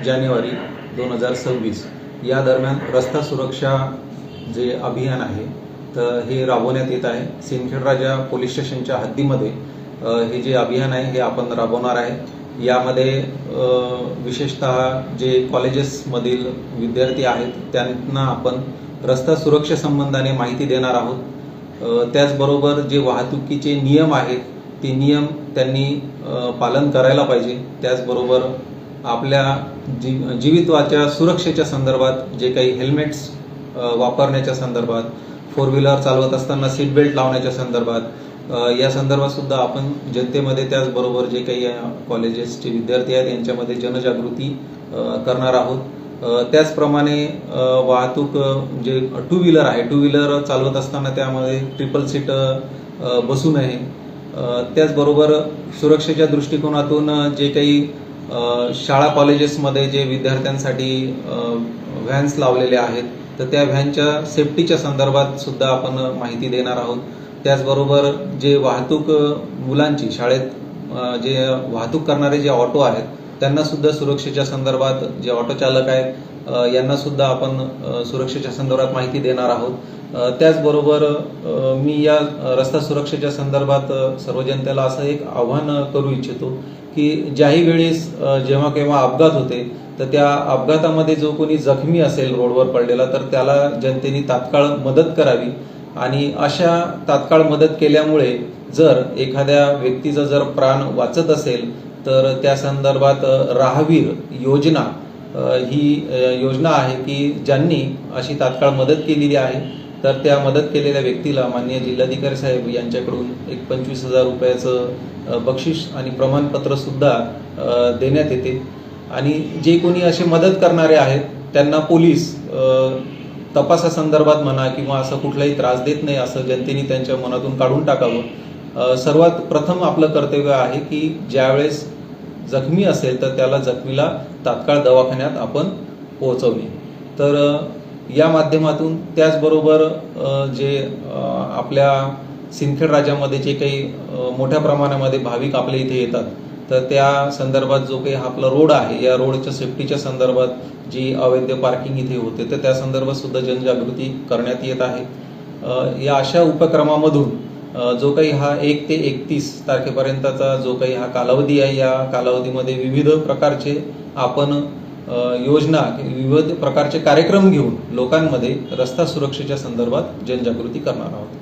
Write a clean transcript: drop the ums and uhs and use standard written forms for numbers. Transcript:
जानेवारी 2026 या दरम्यान रस्ता सुरक्षा जे अभियान आहे तर हे राबवण्यात येत आहे। सिंदखेडराजा पोलीस स्टेशनच्या हद्दीमध्ये हे जे अभियान आहे हे आपण राबवणार आहे। यामध्ये विशेषतः जे कॉलेजेसमधील विद्यार्थी आहेत त्यांना आपण रस्ता सुरक्षेसंबंधाने माहिती देणार आहोत। त्याचबरोबर जे वाहतुकीचे नियम आहेत ते नियम त्यांनी पालन करायला पाहिजे। त्याचबरोबर आपल्या जीवितवाच्या सुरक्षेच्या संदर्भात जे काही हेल्मेट्स वापरण्याच्या संदर्भात, फोर व्हीलर चालवत असताना सीट बेल्ट लावण्याच्या संदर्भात या संदर्भात सुद्धा आपण जनतेमध्ये, त्याचबरोबर जे काही कॉलेजेसचे विद्यार्थी आहेत यांच्यामध्ये जनजागृती करणार आहोत। त्याचप्रमाणे वाहतूक जे टू व्हीलर आहे, टू व्हीलर चालवत असताना त्यामध्ये ट्रिपल सीट बसू नये। त्याचबरोबर सुरक्षेच्या दृष्टिकोनातून जे काही शाळा कॉलेजेसमध्ये जे विद्यार्थ्यांसाठी व्हॅन्स लावलेले आहेत तर त्या व्हॅनच्या सेफ्टीच्या संदर्भात सुद्धा आपण माहिती देणार आहोत। त्याचबरोबर जे वाहतूक मुलांची शाळेत जे वाहतूक करणारे जे ऑटो आहेत त्यांना सुद्धा सुरक्षेच्या संदर्भात, जे ऑटो चालक आहेत यांना सुद्धा आपण सुरक्षेच्या संदर्भात माहिती देणार आहोत। त्याचबरोबर मी या रस्ता सुरक्षेच्या संदर्भात सर्व जनतेला असं एक आव्हान करू इच्छितो की ज्याही वेळेस जेव्हा केव्हा अपघात होते तर त्या अपघातामध्ये जो कोणी जखमी असेल रोडवर पडलेला तर त्याला जनतेने तात्काळ मदत करावी आणि अशा तात्काळ मदत केल्यामुळे जर एखाद्या व्यक्तीचा जर प्राण वाचत असेल तर त्या संदर्भात राहवीर योजना ही योजना आहे की ज्यांनी अशी तात्काळ मदत केलेली आहे तर त्या मदत केलेल्या व्यक्तीला माननीय जिल्हाधिकारी साहेब यांच्याकडून एक 25,000 रुपयाचं बक्षीस आणि प्रमाणपत्र सुद्धा देण्यात येते। आणि जे कोणी असे मदत करणारे आहेत त्यांना पोलीस तपासासंदर्भात म्हणा किंवा असं कुठलाही त्रास देत नाही असं जनतेने त्यांच्या मनातून काढून टाकावं। सर्वात प्रथम आपलं कर्तव्य आहे की ज्यावेळेस जखमी असेल तर त्याला जखमीला तात्काळ दवाखान्यात आपण पोहोचवणे। तर या माध्यमातून त्याचबरोबर जे आपल्या सिंदखेड राज्यामध्ये जे काही मोठ्या प्रमाणामध्ये भाविक आपल्या इथे येतात तर त्या संदर्भात जो काही आपला रोड आहे या रोडच्या सेफ्टीच्या संदर्भात जी अवैध पार्किंग इथे होते तर त्या संदर्भात सुद्धा जनजागृती करण्यात येत आहे। या अशा उपक्रमामधून जो काही हा 1 ते 31 तारखेपर्यंतचा जो काही हा कालावधी आहे या कालावधीमध्ये विविध प्रकारचे आपण योजना, विविध प्रकारचे कार्यक्रम घेऊन लोकांमध्ये रस्ता सुरक्षेच्या संदर्भात जनजागृती करणार आहोत।